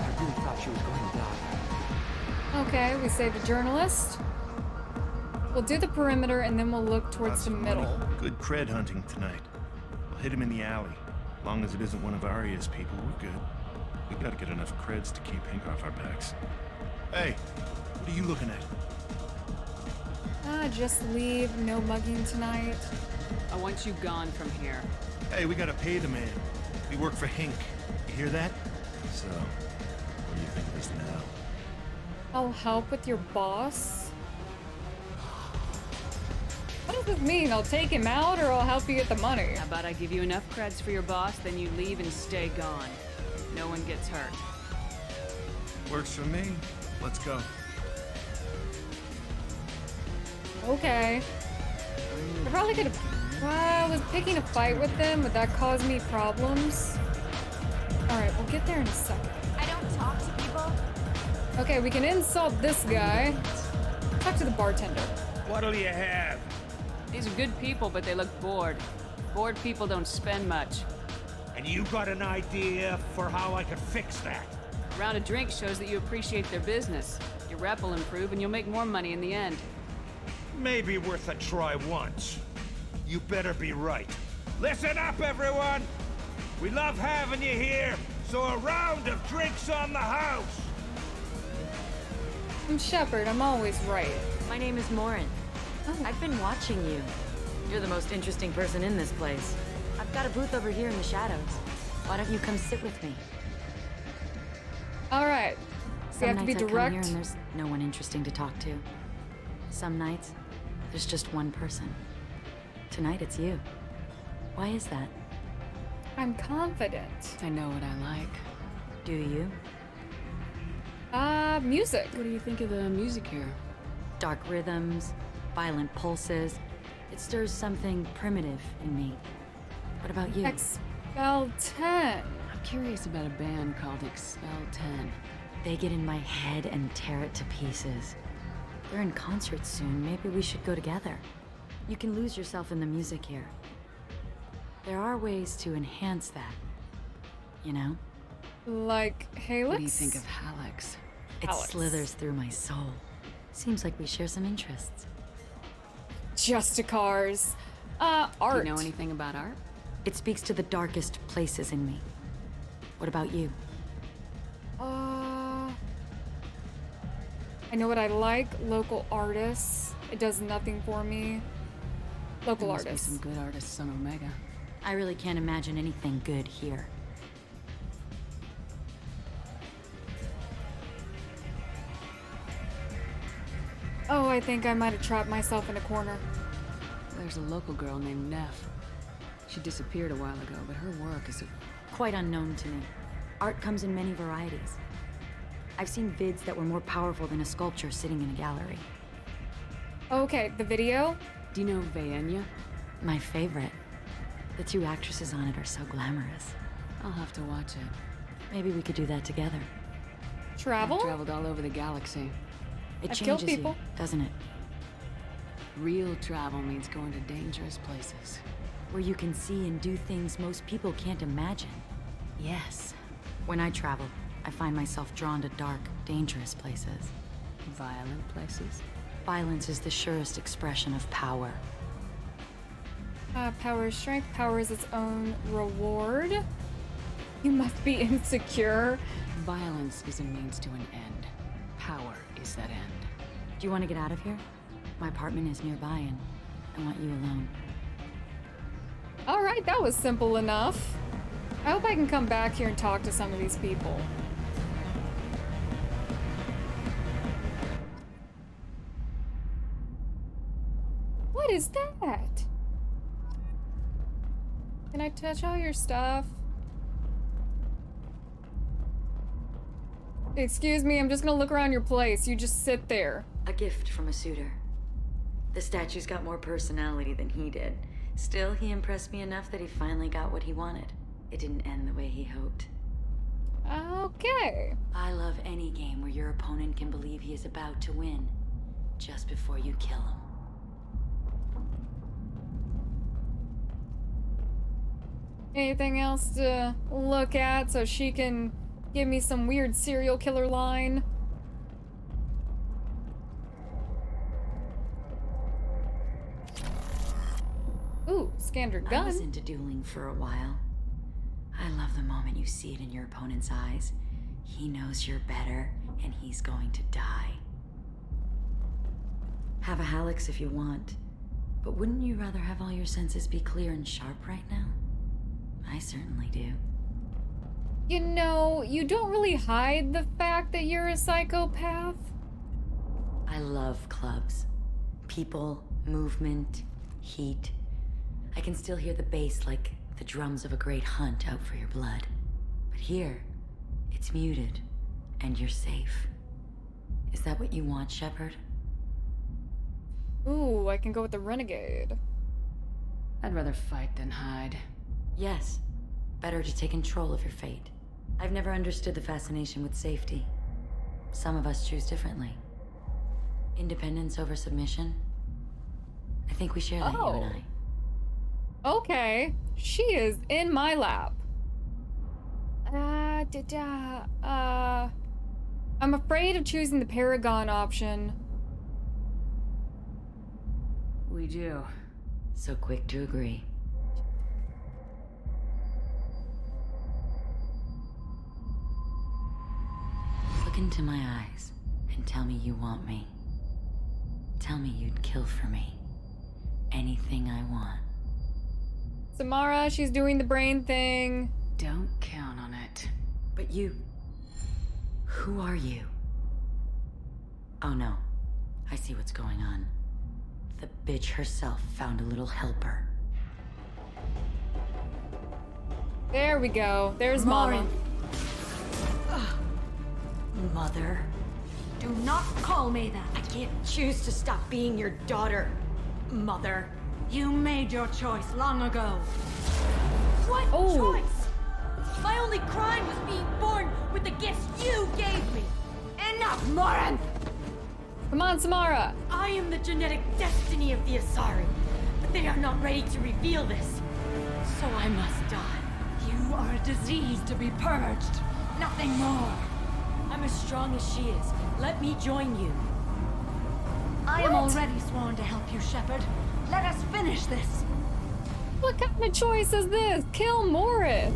I really thought she was going to die. Okay, we saved a journalist. We'll do the perimeter and then we'll look towards the middle. Good cred hunting tonight. We'll hit him in the alley. As long as it isn't one of Arya's people, we're good. We gotta get enough creds to keep Hank off our backs. Hey, what are you looking at? Just leave. No mugging tonight. I want you gone from here. Hey, we gotta pay the man. We work for Hank. You hear that? So, what do you think of this now? I'll help with your boss. What does this mean? I'll take him out or I'll help you get the money? How about I give you enough creds for your boss, then you leave and stay gone. No one gets hurt. Works for me. Let's go. Okay. I probably could have... I was picking a fight with them. Would that cause me problems? Alright, we'll get there in a second. I don't talk to people. Okay, we can insult this guy. Talk to the bartender. What'll you have? These are good people, but they look bored. Bored people don't spend much. And you got an idea for how I could fix that? A round of drinks shows that you appreciate their business. Your rep will improve and you'll make more money in the end. Maybe worth a try once. You better be right. Listen up, everyone! We love having you here, so a round of drinks on the house! I'm Shepard. I'm always right. My name is Morin. I've been watching you. You're the most interesting person in this place. I've got a booth over here in the shadows. Why don't you come sit with me? Alright. So you have to be nights I come direct. here and there's no one interesting to talk to. Some nights, there's just one person. Tonight it's you. Why is that? I'm confident. I know what I like. Do you? Music. What do you think of the music here? Dark rhythms, violent pulses. It stirs something primitive in me. What about you? Expel 10. I'm curious about a band called Expel 10. They get in my head and tear it to pieces. They're in concert soon. Maybe we should go together. You can lose yourself in the music here. There are ways to enhance that. You know? Like Halix? What do you think of Halix? It slithers through my soul. Seems like we share some interests. Justicars. Art. Do you know anything about art? It speaks to the darkest places in me. What about you? I know what I like. Local artists. It does nothing for me. Local There must be artists. some good artists on Omega. I really can't imagine anything good here. Oh, I think I might have trapped myself in a corner. There's a local girl named Neff. She disappeared a while ago, but her work is Quite unknown to me. Art comes in many varieties. I've seen vids that were more powerful than a sculpture sitting in a gallery. Okay, the video? Do you know Vaenya? My favorite. The two actresses on it are so glamorous. I'll have to watch it. Maybe we could do that together. Travel? I've traveled all over the galaxy. It I've killed changes people. you, doesn't it? Real travel means going to dangerous places. Where you can see and do things most people can't imagine. Yes. When I travel, I find myself drawn to dark, dangerous places. Violent places? Violence is the surest expression of power. Power is strength. Power is its own reward. You must be insecure. Violence is a means to an end. Power is that end. Do you want to get out of here? My apartment is nearby and I want you alone. Alright, that was simple enough. I hope I can come back here and talk to some of these people. What is that? Can I touch all your stuff? Excuse me, I'm just gonna look around your place. You just sit there. A gift from a suitor. The statue's got more personality than he did. Still, he impressed me enough that he finally got what he wanted. It didn't end the way he hoped. Okay. I love any game where your opponent can believe he is about to win, just before you kill him. Anything else to look at so she can give me some weird serial killer line? Ooh, scanned her gun. I was into dueling for a while. I love the moment you see it in your opponent's eyes. He knows you're better, and he's going to die. Have a Halix if you want, but wouldn't you rather have all your senses be clear and sharp right now? I certainly do. You know, you don't really hide the fact that you're a psychopath. I love clubs. People, movement, heat. I can still hear the bass like the drums of a great hunt out for your blood. But here, it's muted, and you're safe. Is that what you want, Shepard? Ooh, I can go with the renegade. I'd rather fight than hide. Yes. Better to take control of your fate. I've never understood the fascination with safety. Some of us choose differently. Independence over submission? I think we share that, you and I. Okay. She is in my lap. I'm afraid of choosing the Paragon option. We do. So quick to agree. Look into my eyes and tell me you want me. Tell me you'd kill for me. Anything I want. Samara, she's doing the brain thing. Don't count on it. But you... Who are you? Oh no. I see what's going on. The bitch herself found a little helper. There we go. There's Mama. Mother. Do not call me that. I can't choose to stop being your daughter, Mother. You made your choice long ago. What choice? My only crime was being born with the gifts you gave me. Enough, Morinth! Come on, Samara. I am the genetic destiny of the Asari, but they are not ready to reveal this. So I must die. You are a disease to be purged. Nothing more. I'm as strong as she is. Let me join you. I am already sworn to help you, Shepard. Let us finish this. What kind of choice is this? Kill Morith.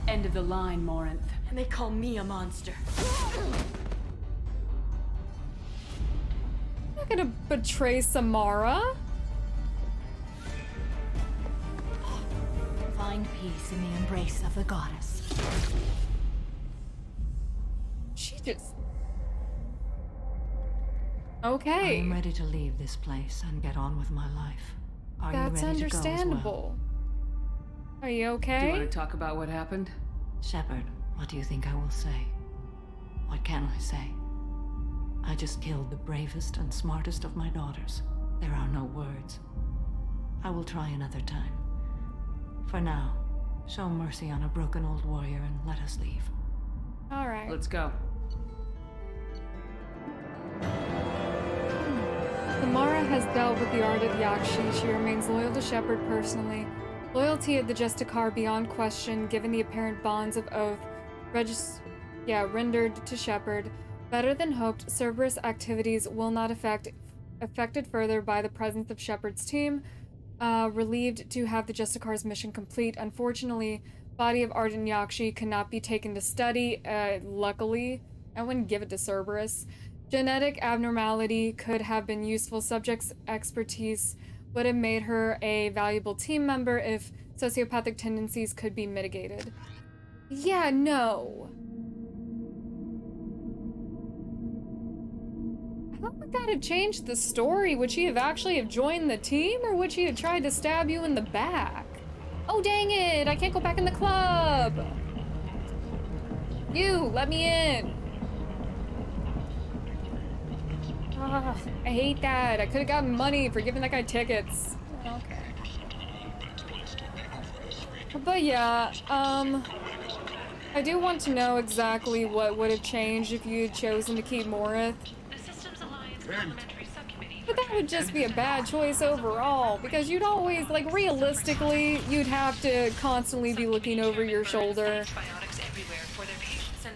End of the line, Morinth. And they call me a monster. I'm not gonna betray Samara. Find peace in the embrace of the goddess. She just... I Okay. am ready to leave this place and get on with my life. Are That's you ready to go as well? understandable. Are you Do you okay? want to talk about what happened? Shepard, what do you think I will say? What can I say? I just killed the bravest and smartest of my daughters. There are no words. I will try another time. For now, show mercy on a broken old warrior and let us leave. All right. Let's go. Samara has dealt with the Ardat-Yakshi. She remains loyal to Shepard personally. Loyalty of the Justicar beyond question, given the apparent bonds of oath rendered to Shepard. Better than hoped, Cerberus activities will not affected further by the presence of Shepard's team. Relieved to have the Justicar's mission complete. Unfortunately, body of Ardat-Yakshi cannot be taken to study. Luckily, I wouldn't give it to Cerberus. Genetic abnormality could have been useful. Subject's expertise would have made her a valuable team member if sociopathic tendencies could be mitigated. Yeah, no. How would that have changed the story? Would she have actually joined the team, or would she have tried to stab you in the back? Oh, dang it! I can't go back in the club! You, let me in! Ah, I hate that. I could have gotten money for giving that guy tickets. Okay. But yeah, I do want to know exactly what would have changed if you had chosen to keep Morith. But that would just be a bad choice overall, because you'd always, like, realistically, you'd have to constantly be looking over your shoulder.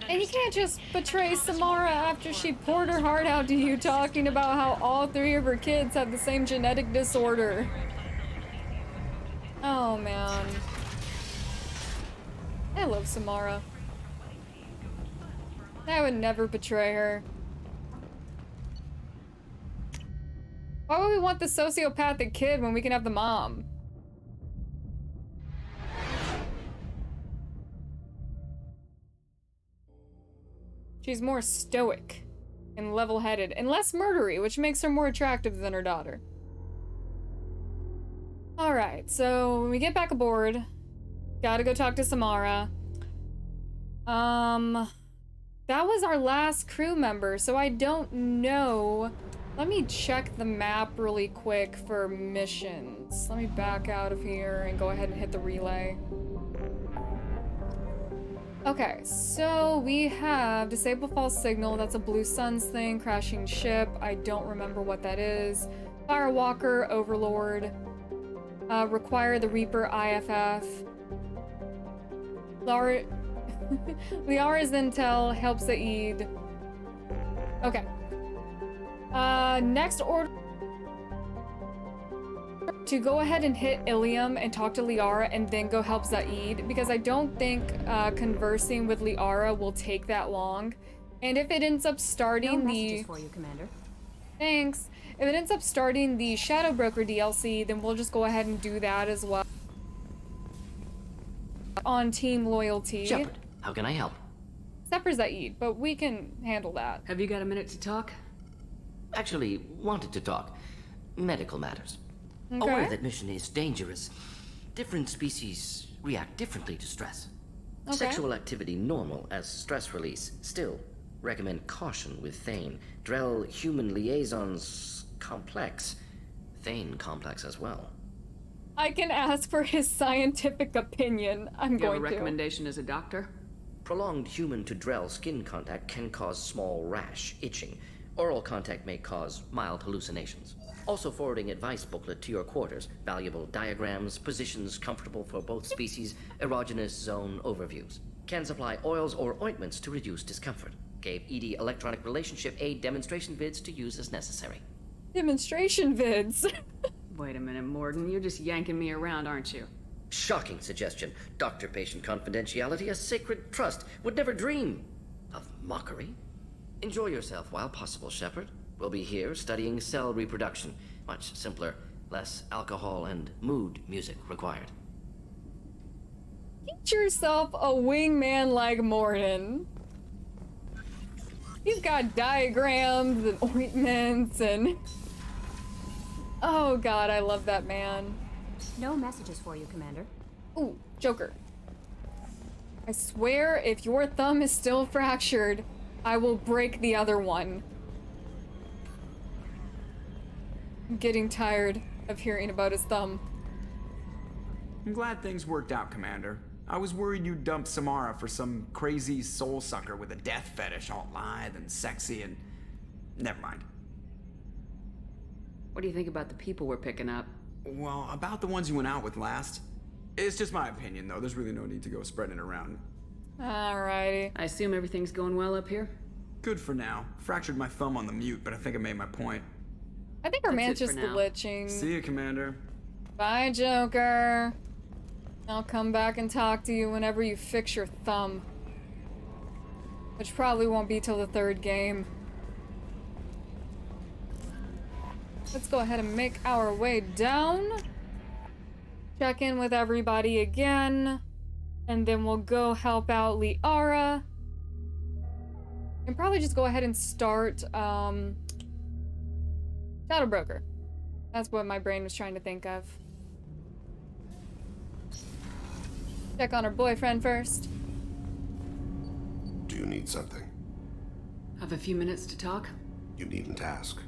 And you can't just betray Samara after she poured her heart out to you, talking about how all 3 of her kids have the same genetic disorder. Oh, man. I love Samara. I would never betray her. Why would we want the sociopathic kid when we can have the mom? She's more stoic and level-headed and less murdery, which makes her more attractive than her daughter. Alright, so when we get back aboard, gotta go talk to Samara. That was our last crew member, so I don't know. Let me check the map really quick for missions. Let me back out of here and go ahead and hit the relay. Okay, so we have disable false signal. That's a Blue Suns thing. Crashing ship. I don't remember what that is. Firewalker, Overlord. Require the Reaper, IFF. Liara's intel helps Aid. Okay. Next order to go ahead and hit Ilium and talk to Liara and then go help Zaid, because I don't think conversing with Liara will take that long. And if it ends up starting the... for you, Commander. Thanks. If it ends up starting the Shadow Broker DLC, then we'll just go ahead and do that as well. On Team Loyalty. Shepard, how can I help? Except for Zaid, but we can handle that. Have you got a minute to talk? Actually, wanted to talk. Medical matters. Okay. Aware that mission is dangerous. Different species react differently to stress. Okay. Sexual activity normal as stress release. Still, recommend caution with Thane. Drell-human liaisons complex. Thane complex as well. I can ask for his scientific opinion. I'm Do you have going a to. recommendation as a doctor? Prolonged human to Drell skin contact can cause small rash, itching. Oral contact may cause mild hallucinations. Also forwarding advice booklet to your quarters. Valuable diagrams, positions comfortable for both species, erogenous zone overviews. Can supply oils or ointments to reduce discomfort. Gave ED electronic relationship aid demonstration vids to use as necessary. Demonstration vids. Wait a minute, Morden. You're just yanking me around, aren't you? Shocking suggestion. Doctor-patient confidentiality, a sacred trust. Would never dream of mockery. Enjoy yourself while possible, Shepard. We'll be here studying cell reproduction. Much simpler, less alcohol and mood music required. Get yourself a wingman like Morden. He's got diagrams and ointments and... Oh god, I love that man. No messages for you, Commander. Ooh, Joker. I swear if your thumb is still fractured, I will break the other one. I'm getting tired of hearing about his thumb. I'm glad things worked out, Commander. I was worried you'd dump Samara for some crazy soul sucker with a death fetish all lithe and sexy and... Never mind. What do you think about the people we're picking up? Well, about the ones you went out with last. It's just my opinion, though. There's really no need to go spreading it around. Alrighty. I assume everything's going well up here? Good for now. Fractured my thumb on the mute, but I think I made my point. I think our man's just glitching. See you, Commander. Bye, Joker. I'll come back and talk to you whenever you fix your thumb. Which probably won't be till the 3rd game. Let's go ahead and make our way down. Check in with everybody again. And then we'll go help out Liara. And probably just go ahead and start, Shadow Broker. That's what my brain was trying to think of. Check on her boyfriend first. Do you need something? Have a few minutes to talk? You needn't ask.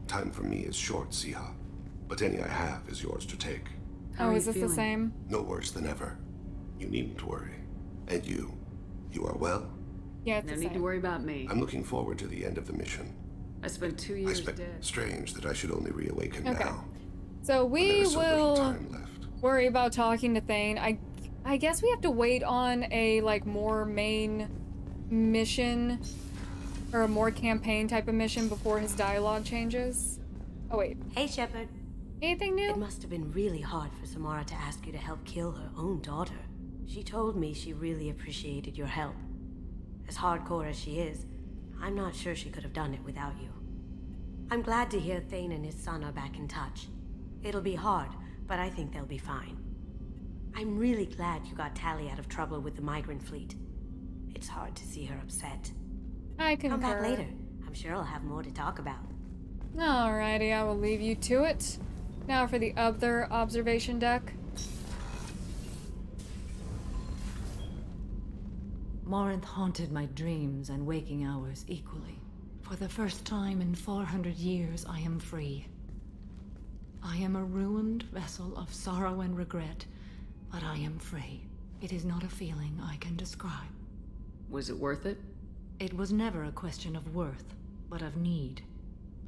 Time for me is short, Siha. But any I have is yours to take. Oh, is this the same? No worse than ever. You needn't worry. And you are well? Yeah, it's no the need same. to worry about me. I'm looking forward to the end of the mission. I spent 2 years dead. Strange that I should only reawaken Okay. now. So we so little will time left. worry about talking to Thane. I guess we have to wait on a like more main mission or a more campaign type of mission before his dialogue changes. Oh wait. Hey, Shepard. Anything new? It must have been really hard for Samara to ask you to help kill her own daughter. She told me she really appreciated your help. As hardcore as she is, I'm not sure she could have done it without you. I'm glad to hear Thane and his son are back in touch. It'll be hard, but I think they'll be fine. I'm really glad you got Tally out of trouble with the migrant fleet. It's hard to see her upset. I concur. Come back later. I'm sure I'll have more to talk about. Alrighty, I will leave you to it. Now for the other observation deck. Morinth haunted my dreams and waking hours equally. For the first time in 400 years, I am free. I am a ruined vessel of sorrow and regret, but I am free. It is not a feeling I can describe. Was it worth it? It was never a question of worth, but of need.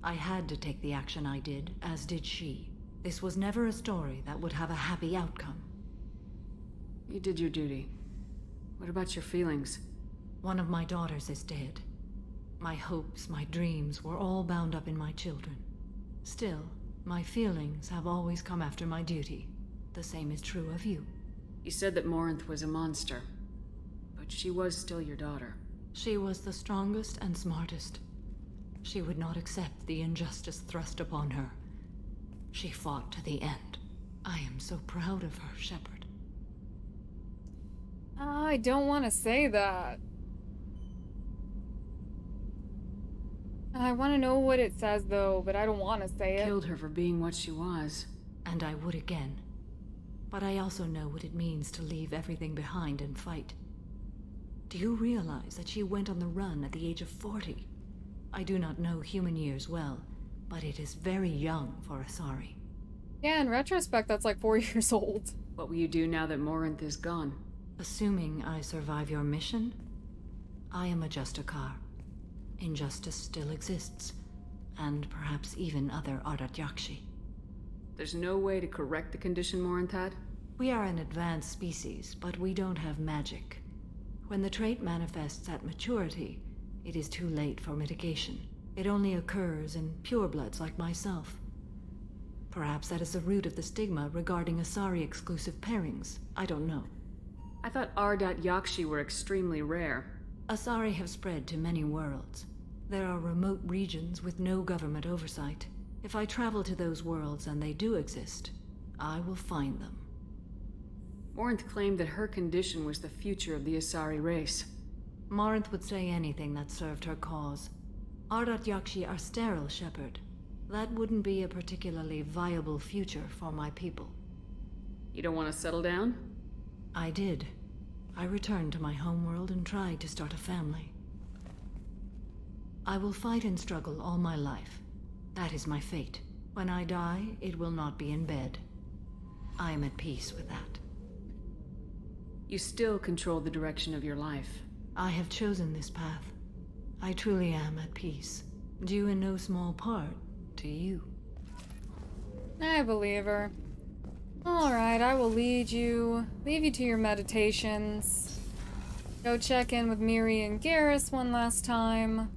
I had to take the action I did, as did she. This was never a story that would have a happy outcome. You did your duty. What about your feelings? One of my daughters is dead. My hopes, my dreams were all bound up in my children. Still, my feelings have always come after my duty. The same is true of you. You said that Morinth was a monster, but she was still your daughter. She was the strongest and smartest. She would not accept the injustice thrust upon her. She fought to the end. I am so proud of her, Shepard. I don't want to say that. I want to know what it says though, but I don't want to say it. Killed her for being what she was. And I would again. But I also know what it means to leave everything behind and fight. Do you realize that she went on the run at the age of 40? I do not know human years well, but it is very young for Asari. Yeah, in retrospect, that's like 4 years old. What will you do now that Morinth is gone? Assuming I survive your mission, I am a Justikar. Injustice still exists, and perhaps even other Ardat-Yakshi. There's no way to correct the condition Morinth had? We are an advanced species, but we don't have magic. When the trait manifests at maturity, it is too late for mitigation. It only occurs in purebloods like myself. Perhaps that is the root of the stigma regarding Asari-exclusive pairings. I don't know. I thought Ardat-Yakshi were extremely rare. Asari have spread to many worlds. There are remote regions with no government oversight. If I travel to those worlds and they do exist, I will find them. Morinth claimed that her condition was the future of the Asari race. Marinth would say anything that served her cause. Ardat-Yakshi are sterile, Shepard. That wouldn't be a particularly viable future for my people. You don't want to settle down? I did. I returned to my homeworld and tried to start a family. I will fight and struggle all my life. That is my fate. When I die, it will not be in bed. I am at peace with that. You still control the direction of your life. I have chosen this path. I truly am at peace, due in no small part to you. I believe her. Alright, I will leave you to your meditations. Go check in with Miri and Garrus one last time.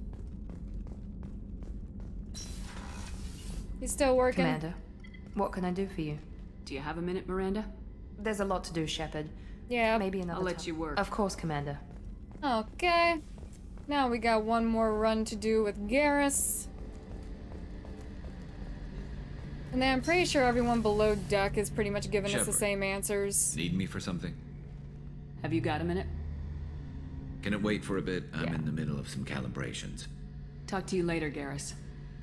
You still working? Commander, what can I do for you? Do you have a minute, Miranda? There's a lot to do, Shepard. Yeah. Maybe another I'll let time. you work. Of course, Commander. Okay. Now we got one more run to do with Garrus. And then I'm pretty sure everyone below deck is pretty much giving us the same answers. Need me for something? Have you got a minute? Can it wait for a bit? I'm in the middle of some calibrations. Talk to you later, Garrus.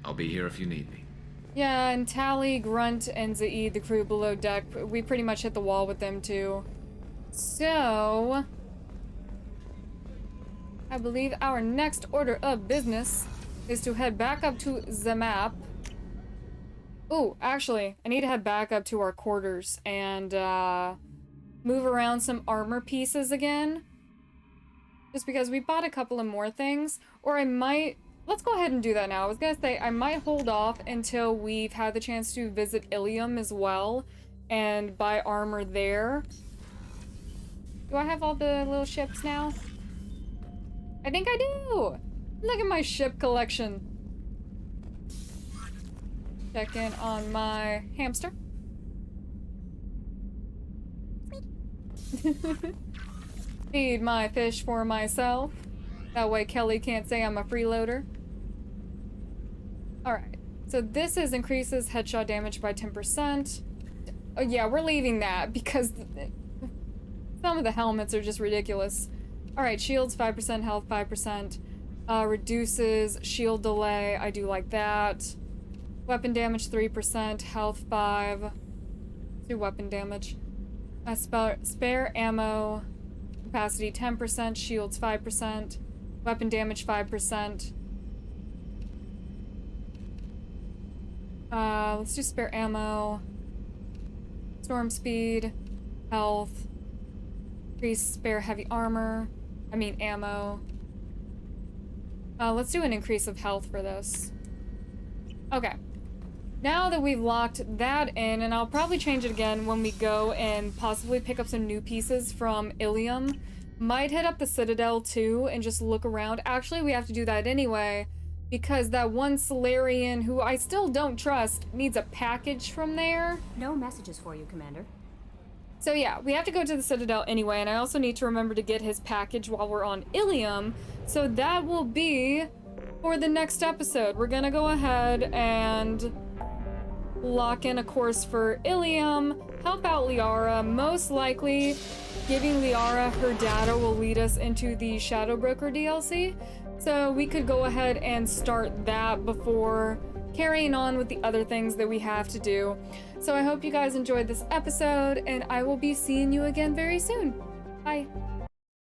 I'll be here if you need me. Yeah, and Tally, Grunt, and Zaid, the crew below deck, we pretty much hit the wall with them too. So, I believe our next order of business is to head back up to the map. Oh, actually, I need to head back up to our quarters and move around some armor pieces again. Just because we bought a couple of more things, or I might... Let's go ahead and do that now. I was gonna say, I might hold off until we've had the chance to visit Ilium as well and buy armor there. Do I have all the little ships now? I think I do! Look at my ship collection. Check in on my hamster. Feed my fish for myself. That way Kelly can't say I'm a freeloader. Alright, so this increases headshot damage by 10%. Oh yeah, we're leaving that because some of the helmets are just ridiculous. Alright, shields 5%, health 5%. Reduces shield delay, I do like that. Weapon damage 3%, health 5. Let's do weapon damage. Spare ammo, capacity 10%, shields 5%. Weapon damage 5%. Let's do spare ammo. Storm speed, health. Increase spare heavy armor. I mean ammo. Let's do an increase of health for this. Okay. Now that we've locked that in, and I'll probably change it again when we go and possibly pick up some new pieces from Ilium. Might hit up the Citadel too and just look around. Actually, we have to do that anyway because that one Solarian, who I still don't trust, needs a package from there. No messages for you, Commander. So yeah, we have to go to the Citadel anyway, and I also need to remember to get his package while we're on Ilium. So that will be for the next episode. We're gonna go ahead and lock in a course for Ilium, help out Liara. Most likely, giving Liara her data will lead us into the Shadow Broker DLC. So we could go ahead and start that before carrying on with the other things that we have to do. So I hope you guys enjoyed this episode, and I will be seeing you again very soon. Bye.